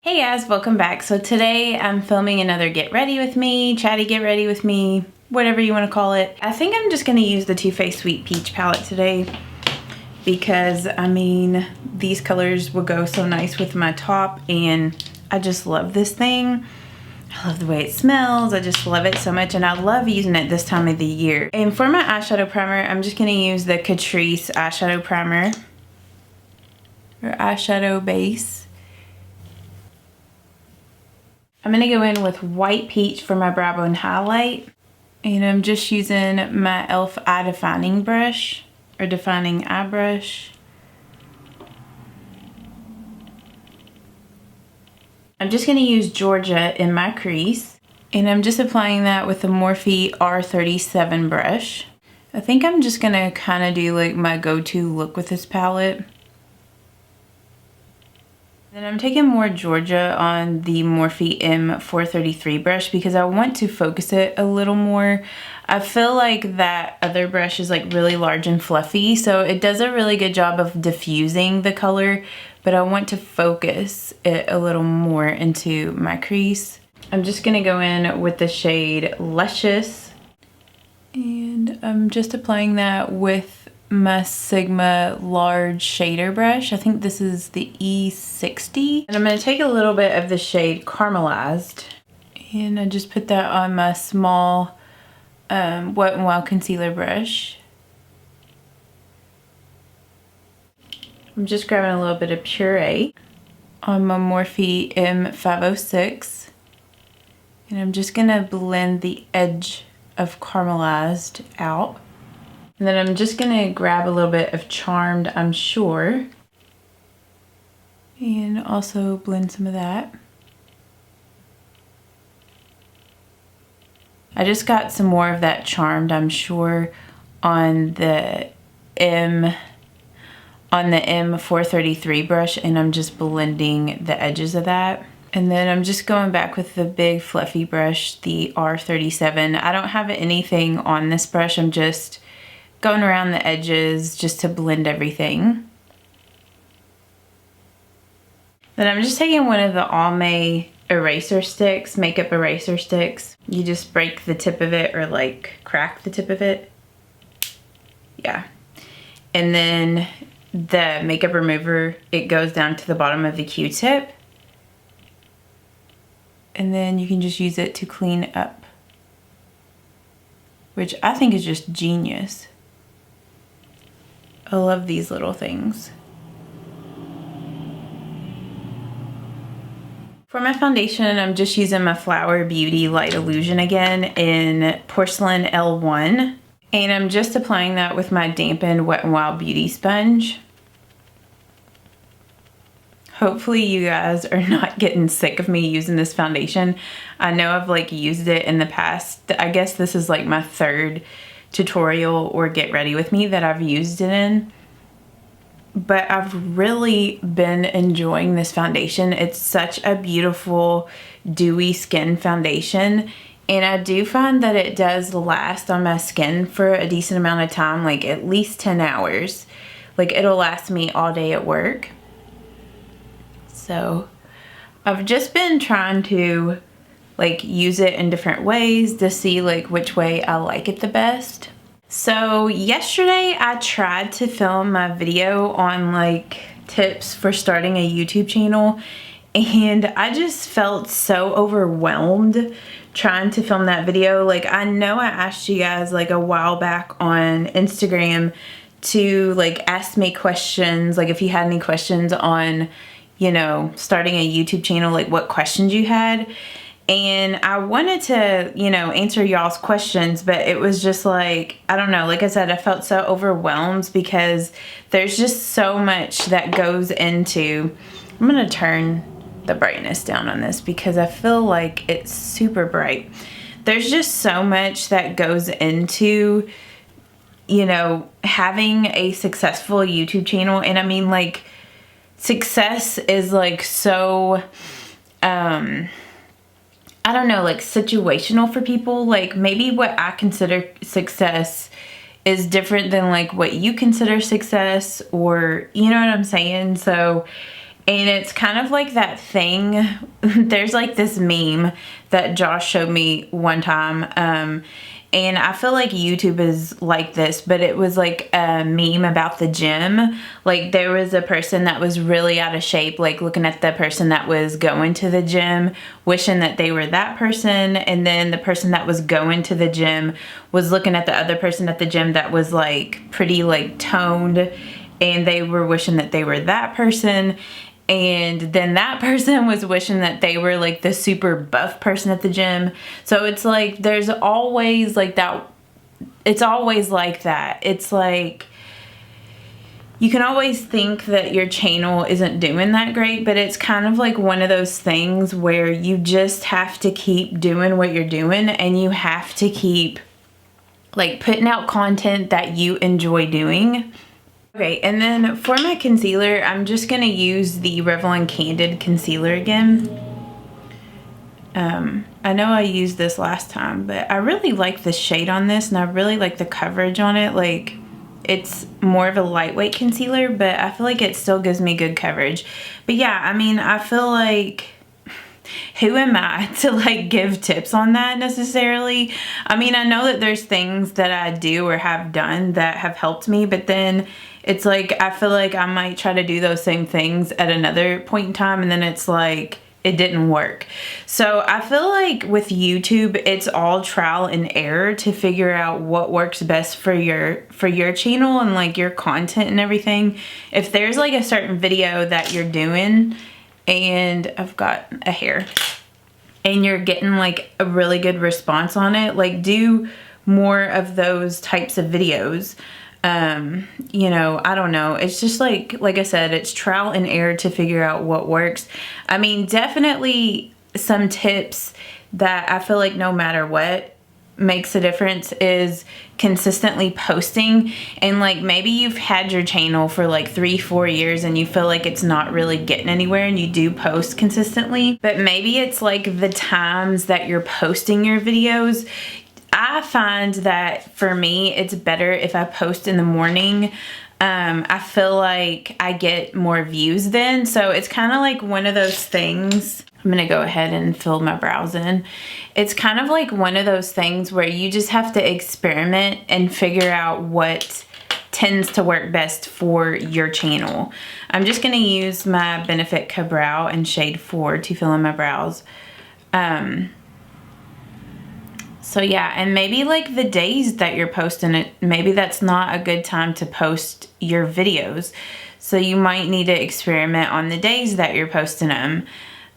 Hey guys, welcome back. So today I'm filming another get ready with me, chatty get ready with me, whatever you want to call it. I think I'm just going to use the Too Faced Sweet Peach palette today because I mean these colors will go so nice with my top and I just love this thing. I love the way it smells. I just love it so much and I love using it this time of the year. And for my eyeshadow primer, I'm just going to use the Catrice Eyeshadow Primer or eyeshadow base. I'm going to go in with White Peach for my brow bone highlight. And I'm just using my e.l.f. eye defining brush, or defining eye brush. I'm just going to use Georgia in my crease. And I'm just applying that with the Morphe R37 brush. I think I'm just going to kind of do like my go-to look with this palette. Then I'm taking more Georgia on the Morphe M433 brush because I want to focus it a little more. I feel like that other brush is like really large and fluffy, so it does a really good job of diffusing the color, but I want to focus it a little more into my crease. I'm just gonna go in with the shade Luscious, and I'm just applying that with my Sigma large shader brush. I think this is the E60. And I'm going to take a little bit of the shade Caramelized. And I just put that on my small Wet n Wild concealer brush. I'm just grabbing a little bit of Puree on my Morphe M506. And I'm just going to blend the edge of Caramelized out. And then I'm just going to grab a little bit of Charmed, I'm sure. And also blend some of that. I just got some more of that Charmed, I'm sure, on the M433 brush. And I'm just blending the edges of that. And then I'm just going back with the big fluffy brush, the R37. I don't have anything on this brush. I'm just going around the edges just to blend everything. Then I'm just taking one of the Almay eraser sticks, makeup eraser sticks. You just break the tip of it or like crack the tip of it. Yeah. And then the makeup remover, it goes down to the bottom of the Q-tip. And then you can just use it to clean up, which I think is just genius. I love these little things. For my foundation, I'm just using my Flower Beauty Light Illusion again in Porcelain L1. And I'm just applying that with my dampened Wet n Wild Beauty sponge. Hopefully you guys are not getting sick of me using this foundation. I know I've like used it in the past. I guess this is like my third tutorial or get ready with me that I've used it in, but I've really been enjoying this foundation. It's such a beautiful dewy skin foundation, and I do find that it does last on my skin for a decent amount of time, like at least 10 hours. Like it'll last me all day at work. So I've just been trying to like use it in different ways to see like which way I like it the best. So yesterday I tried to film my video on like tips for starting a YouTube channel, and I just felt so overwhelmed trying to film that video. Like I know I asked you guys like a while back on Instagram to like ask me questions, like if you had any questions on, you know, starting a YouTube channel, like what questions you had. And I wanted to, you know, answer y'all's questions, but it was just like, I don't know, like I said, I felt so overwhelmed because there's just so much that goes into, I'm gonna turn the brightness down on this because I feel like it's super bright. There's just so much that goes into, you know, having a successful YouTube channel. And I mean, like, success is like so, I don't know, like situational for people. Like maybe what I consider success is different than like what you consider success, or you know what I'm saying? So And it's kind of like that thing, there's like this meme that Josh showed me one time, and I feel like YouTube is like this, but it was like a meme about the gym. Like there was a person that was really out of shape, like looking at the person that was going to the gym, wishing that they were that person. And then the person that was going to the gym was looking at the other person at the gym that was like pretty like toned, and they were wishing that they were that person. And then that person was wishing that they were like the super buff person at the gym. So it's like there's always like that. It's always like that. It's like you can always think that your channel isn't doing that great, but it's kind of like one of those things where you just have to keep doing what you're doing, and you have to keep like putting out content that you enjoy doing. Okay, and then for my concealer, I'm just going to use the Revlon Candid Concealer again. I know I used this last time, but I really like the shade on this, and I really like the coverage on it. Like, it's more of a lightweight concealer, but I feel like it still gives me good coverage. But yeah, I mean, I feel like, who am I to like give tips on that necessarily? I mean, I know that there's things that I do or have done that have helped me, but then it's like, I feel like I might try to do those same things at another point in time, and then it's like, it didn't work. So I feel like with YouTube, it's all trial and error to figure out what works best for your channel and like your content and everything. If there's like a certain video that you're doing, and I've got a hair, and you're getting like a really good response on it, like do more of those types of videos. You know, I don't know. It's just like I said, it's trial and error to figure out what works. I mean, definitely some tips that I feel like no matter what makes a difference is consistently posting. And like maybe you've had your channel for like 3-4 years and you feel like it's not really getting anywhere, and you do post consistently, but maybe it's like the times that you're posting your videos. I find that for me, it's better if I post in the morning. I feel like I get more views then. So it's kind of like one of those things. I'm going to go ahead and fill my brows in. It's kind of like one of those things where you just have to experiment and figure out what tends to work best for your channel. I'm just going to use my Benefit Ka-Brow in shade 4 to fill in my brows. So yeah, and maybe like the days that you're posting it, maybe that's not a good time to post your videos. So you might need to experiment on the days that you're posting them.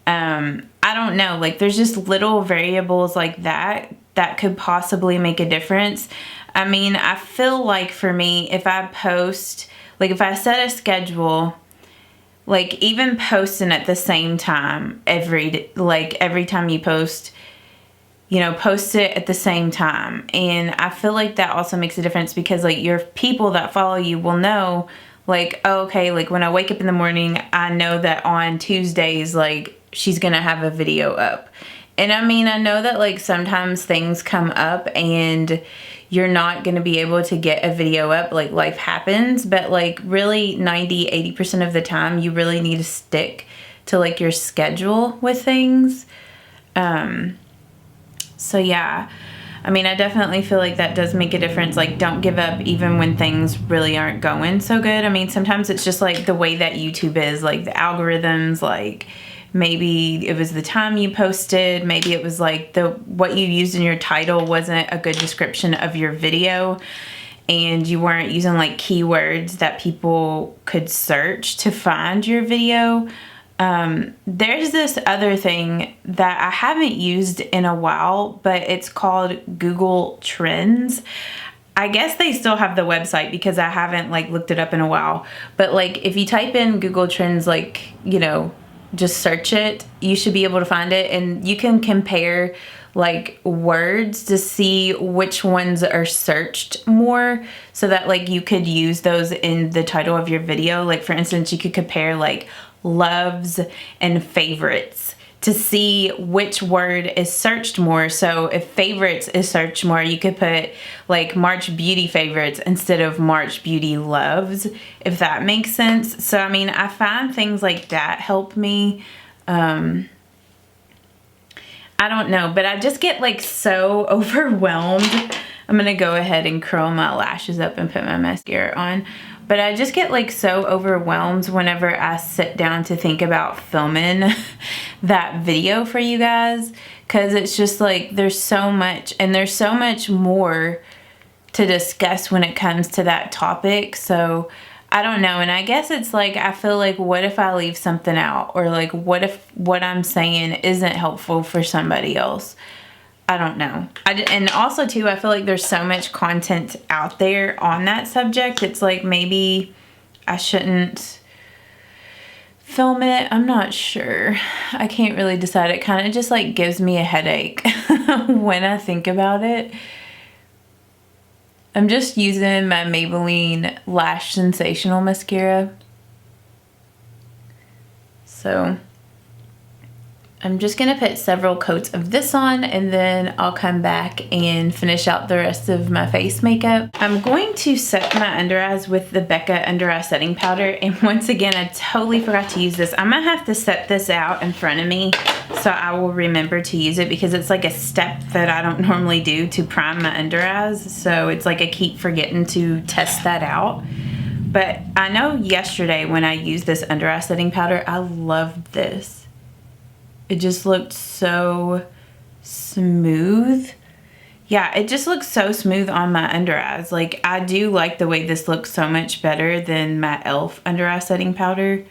I don't know, like there's just little variables like that that could possibly make a difference. I mean, I feel like for me, if I post, like if I set a schedule, like even posting at the same time every time you post, you know, post it at the same time. And I feel like that also makes a difference, because like your people that follow you will know like, oh, okay, like when I wake up in the morning, I know that on Tuesdays, like she's gonna have a video up. And I mean, I know that like sometimes things come up and you're not gonna be able to get a video up, like life happens, but like really 90-80% of the time you really need to stick to like your schedule with things. So yeah, I mean, I definitely feel like that does make a difference. Like, don't give up even when things really aren't going so good. I mean, sometimes it's just like the way that YouTube is, like the algorithms, like maybe it was the time you posted, maybe it was like what you used in your title wasn't a good description of your video, and you weren't using like keywords that people could search to find your video. There's this other thing that I haven't used in a while, but it's called Google Trends. I guess they still have the website because I haven't like looked it up in a while. But like if you type in Google Trends, like, you know, just search it, you should be able to find it, and you can compare like words to see which ones are searched more, so that like you could use those in the title of your video. Like for instance, you could compare like loves and favorites to see which word is searched more. So if favorites is searched more, you could put like March beauty favorites instead of March beauty loves, if that makes sense. So I mean, I find things like that help me. I don't know, but I just get like so overwhelmed. I'm gonna go ahead and curl my lashes up and put my mascara on. But I just get like so overwhelmed whenever I sit down to think about filming that video for you guys, because it's just like there's so much, and there's so much more to discuss when it comes to that topic. So I don't know, and I guess it's like I feel like, what if I leave something out, or like what if what I'm saying isn't helpful for somebody else? I don't know. And also too, I feel like there's so much content out there on that subject. It's like maybe I shouldn't film it. I'm not sure. I can't really decide. It kind of just like gives me a headache when I think about it. I'm just using my Maybelline Lash Sensational Mascara. So I'm just gonna put several coats of this on, and then I'll come back and finish out the rest of my face makeup. I'm going to set my under eyes with the Becca Under Eye Setting Powder, and once again, I totally forgot to use this. I'm gonna have to set this out in front of me so I will remember to use it, because it's like a step that I don't normally do to prime my under eyes. So it's like I keep forgetting to test that out. But I know yesterday when I used this under eye setting powder, I loved this. It just looked so smooth. Yeah, it just looks so smooth on my under eyes. Like, I do like the way this looks so much better than my e.l.f. under eye setting powder.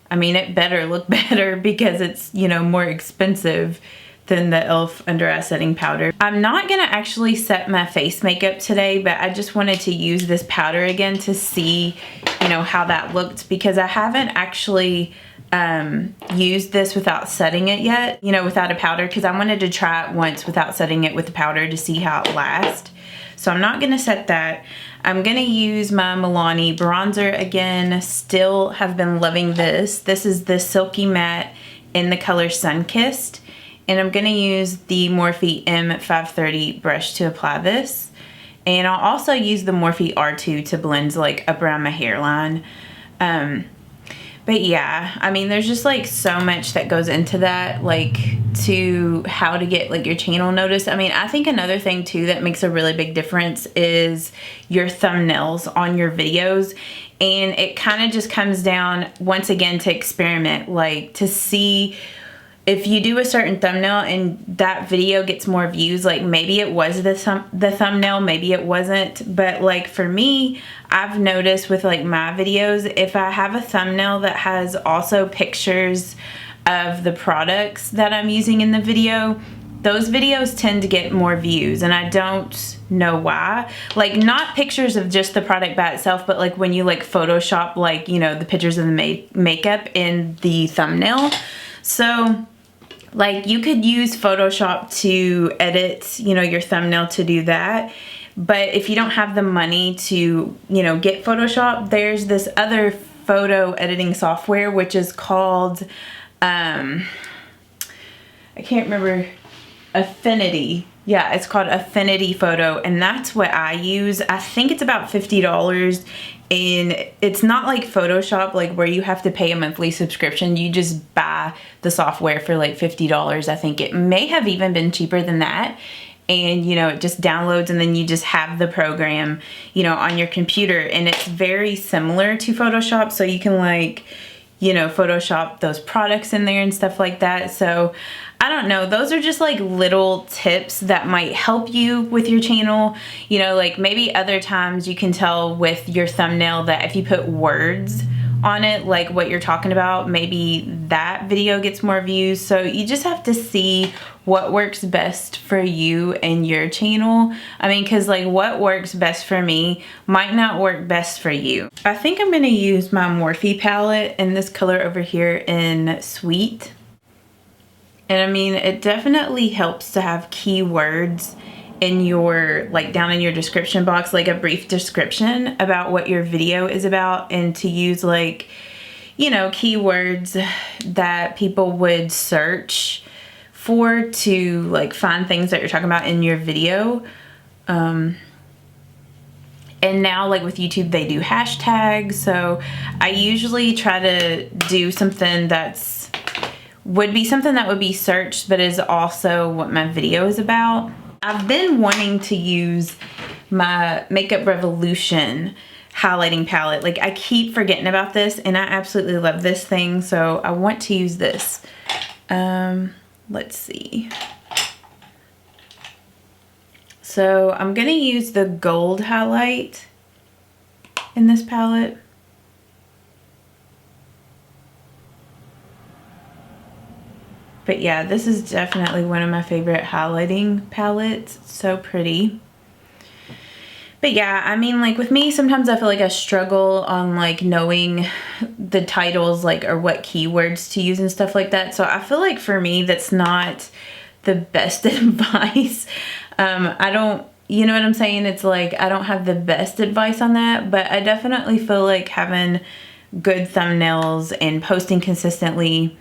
I mean, it better look better because it's, you know, more expensive than the e.l.f. under eye setting powder. I'm not gonna actually set my face makeup today, but I just wanted to use this powder again to see, you know, how that looked, because I haven't actually used this without setting it yet, you know, without a powder, because I wanted to try it once without setting it with the powder to see how it lasts. So I'm not gonna set that. I'm gonna use my Milani bronzer again. Still have been loving this. This is the Silky Matte in the color Sunkissed, and I'm gonna use the Morphe M530 brush to apply this. And I'll also use the Morphe R2 to blend like up around my hairline. But yeah, I mean, there's just like so much that goes into that, like to how to get like your channel noticed. I mean, I think another thing too that makes a really big difference is your thumbnails on your videos. And it kind of just comes down once again to experiment, like to see if you do a certain thumbnail and that video gets more views, like maybe it was the thumbnail, maybe it wasn't. But like for me, I've noticed with like my videos, if I have a thumbnail that has also pictures of the products that I'm using in the video, those videos tend to get more views, and I don't know why. Like, not pictures of just the product by itself, but like when you like Photoshop, like, you know, the pictures of the makeup in the thumbnail. So like you could use Photoshop to edit, you know, your thumbnail to do that. But if you don't have the money to, you know, get Photoshop, there's this other photo editing software, which is called, I can't remember, Affinity. Yeah, it's called Affinity Photo, and that's what I use. I think it's about $50, and it's not like Photoshop, like where you have to pay a monthly subscription. You just buy the software for like $50. I think it may have even been cheaper than that. And, you know, it just downloads, and then you just have the program, you know, on your computer. And it's very similar to Photoshop, so you can like, you know, Photoshop those products in there and stuff like that. So I don't know, those are just like little tips that might help you with your channel. You know, like maybe other times you can tell with your thumbnail that if you put words on it, like what you're talking about, maybe that video gets more views. So you just have to see what works best for you and your channel. I mean, because like what works best for me might not work best for you. I think I'm gonna use my Morphe palette in this color over here in Sweet. And I mean, it definitely helps to have keywords in your, like down in your description box, like a brief description about what your video is about, and to use like, you know, keywords that people would search for to like find things that you're talking about in your video. And now, like with YouTube, they do hashtags. So I usually try to do something would be something that would be searched, but is also what my video is about. I've been wanting to use my Makeup Revolution highlighting palette. Like, I keep forgetting about this, and I absolutely love this thing. So I want to use this. Let's see. So I'm gonna use the gold highlight in this palette. But yeah, this is definitely one of my favorite highlighting palettes. It's so pretty. But yeah, I mean, like with me, sometimes I feel like I struggle on like knowing the titles, like, or what keywords to use and stuff like that. So I feel like for me, that's not the best advice. I don't, you know what I'm saying? It's like, I don't have the best advice on that, but I definitely feel like having good thumbnails and posting consistently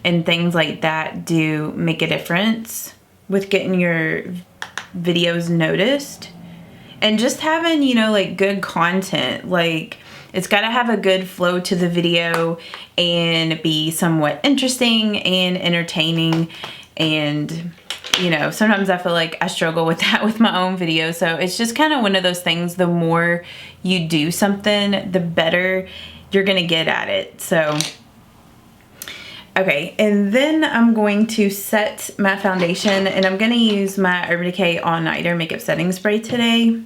and things like that do make a difference with getting your videos noticed. And just having, you know, like good content. Like, it's got to have a good flow to the video and be somewhat interesting and entertaining. And, you know, sometimes I feel like I struggle with that with my own videos. So it's just kind of one of those things, the more you do something, the better you're going to get at it. So, okay, and then I'm going to set my foundation, and I'm going to use my Urban Decay All Nighter Makeup Setting Spray today.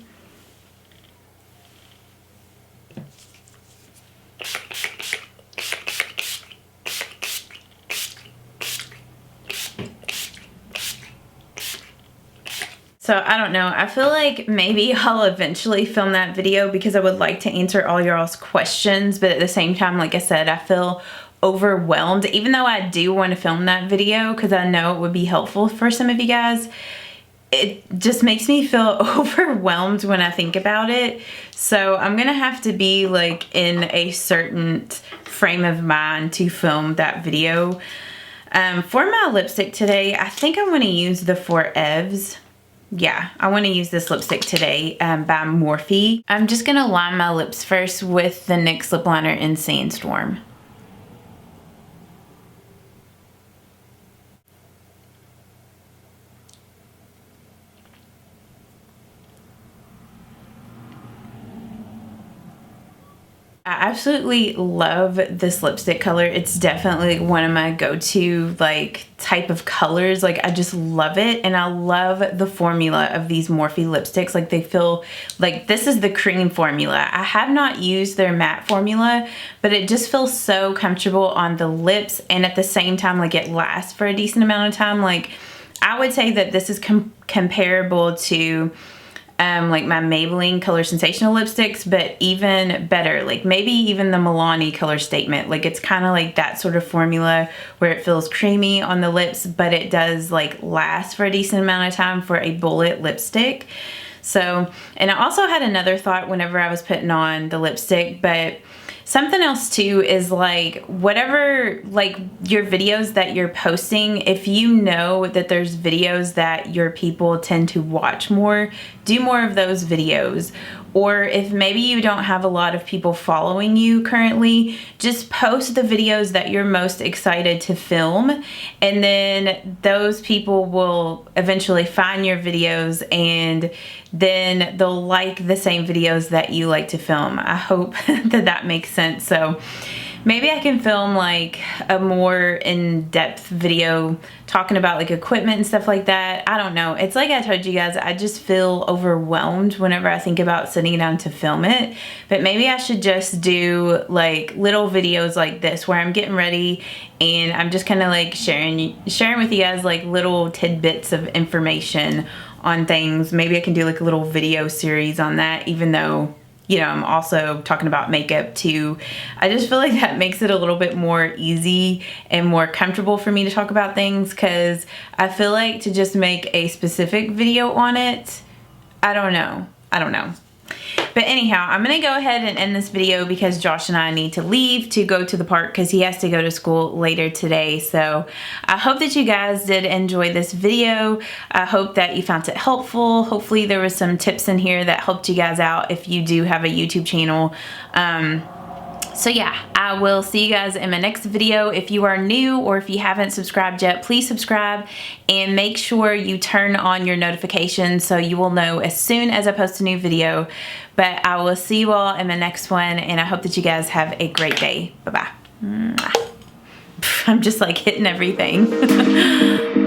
So I don't know, I feel like maybe I'll eventually film that video because I would like to answer all y'all's questions, but at the same time, like I said, I feel overwhelmed, even though I do want to film that video because I know it would be helpful for some of you guys. It just makes me feel overwhelmed when I think about it. So I'm gonna have to be like in a certain frame of mind to film that video. For my lipstick today, I think I'm gonna use the Forevs. Yeah, I want to use this lipstick today by Morphe. I'm just going to line my lips first with the NYX lip liner in Sandstorm. I absolutely love this lipstick color. It's definitely one of my go-to like type of colors. Like, I just love it, and I love the formula of these Morphe lipsticks. Like, they feel like this is the cream formula. I have not used their matte formula, but it just feels so comfortable on the lips, and at the same time, like, it lasts for a decent amount of time. Like, I would say that this is comparable to like my Maybelline Color Sensational lipsticks, but even better, like maybe even the Milani Color Statement. Like, it's kind of like that sort of formula where it feels creamy on the lips, but it does like last for a decent amount of time for a bullet lipstick. So, and I also had another thought whenever I was putting on the lipstick, but something else too is like, whatever, like your videos that you're posting, if you know that there's videos that your people tend to watch more, do more of those videos. Or if maybe you don't have a lot of people following you currently, just post the videos that you're most excited to film, and then those people will eventually find your videos, and then they'll like the same videos that you like to film. I hope that that makes sense. So maybe I can film like a more in-depth video talking about like equipment and stuff like that. I don't know. It's like I told you guys, I just feel overwhelmed whenever I think about sitting down to film it. But maybe I should just do like little videos like this where I'm getting ready and I'm just kind of like sharing with you guys like little tidbits of information on things. Maybe I can do like a little video series on that, even though, you know, I'm also talking about makeup too. I just feel like that makes it a little bit more easy and more comfortable for me to talk about things, because I feel like to just make a specific video on it, I don't know. But anyhow, I'm gonna go ahead and end this video because Josh and I need to leave to go to the park because he has to go to school later today. So I hope that you guys did enjoy this video. I hope that you found it helpful. Hopefully there was some tips in here that helped you guys out if you do have a YouTube channel. So yeah, I will see you guys in my next video. If you are new or if you haven't subscribed yet, please subscribe and make sure you turn on your notifications so you will know as soon as I post a new video. But I will see you all in my next one, and I hope that you guys have a great day. Bye-bye. I'm just like hitting everything.